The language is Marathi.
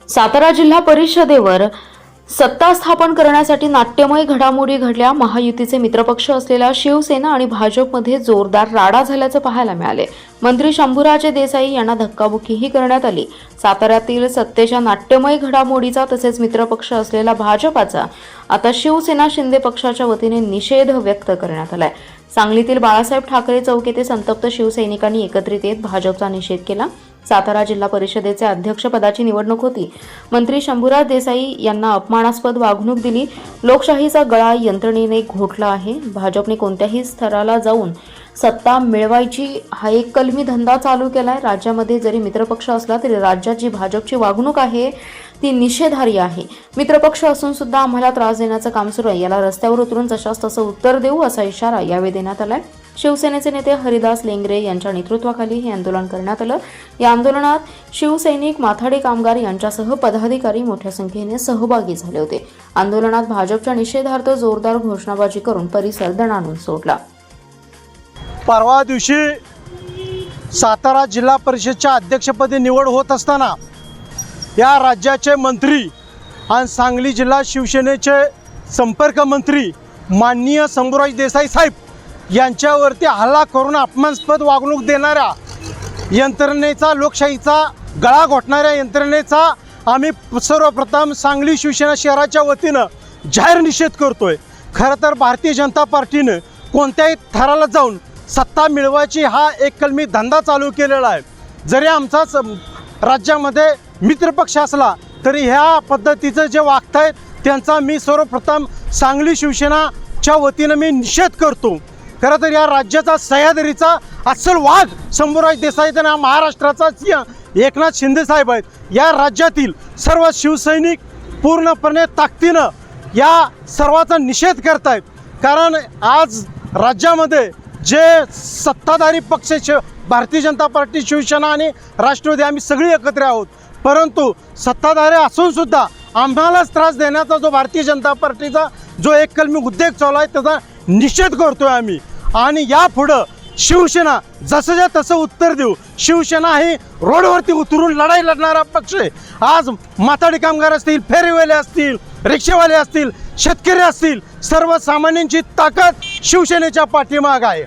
सातारा जिल्हा परिषदेवर सत्ता स्थापन करण्यासाठी नाट्यमय घडामोडी घडल्या। महायुतीचे मित्रपक्ष असलेल्या शिवसेना आणि भाजपमध्ये जोरदार राडा झाल्याचे पाहायला मिळाले। मंत्री शंभूराजे देसाई यांना धक्काबुक्कीही करण्यात आली। साताऱ्यातील सत्तेच्या नाट्यमय घडामोडीचा तसेच मित्रपक्ष असलेला भाजपाचा आता शिवसेना शिंदे पक्षाच्या वतीने निषेध व्यक्त करण्यात आलाय। सांगलीतील बाळासाहेब ठाकरे चौक येथे संतप्त शिवसैनिकांनी एकत्रित येत भाजपचा निषेध केला। सातारा जिल्हा परिषदेचे अध्यक्षपदाची निवडणूक होती। मंत्री शंभूराज देसाई यांना अपमानास्पद वागणूक दिली। लोकशाहीचा गळा यंत्रणेने घोटला आहे। भाजपने कोणत्याही स्तराला जाऊन सत्ता मिळवायची हा एक कलमी धंदा चालू केलाय। राज्यामध्ये जरी मित्रपक्ष असला तरी राज्यात जी भाजपची वागणूक आहे ती निषेधार्ह आहे। मित्रपक्ष असून सुद्धा आम्हाला त्रास देण्याचं काम सुरू आहे। याला रस्त्यावर उतरून जशास तसं उत्तर देऊ असा इशारा यावेळी देण्यात आलाय। शिवसेनेचे नेते हरिदास लेंगरे यांच्या नेतृत्वाखाली हे आंदोलन करण्यात आलं। या आंदोलनात शिवसैनिक, माथाडी कामगार यांच्यासह पदाधिकारी मोठ्या संख्येने सहभागी झाले होते। आंदोलनात भाजपच्या निषेधार्थ जोरदार घोषणाबाजी करून परिसर दणाणून सोडला। परवा दिवशी सातारा जिल्हा परिषदच्या अध्यक्षपदी निवड होत असताना या राज्याचे मंत्री आणि सांगली जिल्हा शिवसेनेचे संपर्क मंत्री माननीय शंभूराज देसाई साहेब यांच्यावरती हल्ला करून अपमानास्पद वागणूक देणाऱ्या यंत्रणेचा, लोकशाहीचा गळा घोटणाऱ्या यंत्रणेचा आम्ही सर्वप्रथम सांगली शिवसेना शहराच्या वतीनं जाहीर निषेध करतोय। खरं तर भारतीय जनता पार्टीनं कोणत्याही थराला जाऊन सत्ता मिळवायची हा एक कलमी धंदा चालू केलेला आहे। जरी आमचा राज्यामध्ये मित्रपक्ष असला तरी ह्या पद्धतीचं जे वागतायत त्यांचा मी सर्वप्रथम सांगली शिवसेनाच्या वतीनं मी निषेध करतो। खरं तर या राज्याचा सह्याद्रीचा अस्सल वाघ शंभूराज देसाई आणि महाराष्ट्राचा एकनाथ शिंदे साहेब आहेत। या राज्यातील सर्व शिवसैनिक पूर्णपणे ताकदीनं या सर्वाचा निषेध करतायत। कारण आज राज्यामध्ये जे सत्ताधारी पक्ष भारतीय जनता पार्टी, शिवसेना आणि राष्ट्रवादी आम्ही सगळी एकत्र आहोत, परंतु सत्ताधारी असून सुद्धा आम्हालाच त्रास देण्याचा जो भारतीय जनता पार्टीचा जो एक कलमी उद्योग चालू आहे त्याचा निषेध करतोय आम्ही। आणि यापुढं शिवसेना जसंच्या तसं उत्तर देऊ। शिवसेना ही रोडवरती उतरून लढाई लढणारा पक्ष आहे। आज माथाडी कामगार असतील, फेरीवाले असतील, रिक्षावाले असतील, शेतकरी असतील, सर्वसामान्यांची ताकद शिवसेनेच्या पाठीमाग आहे।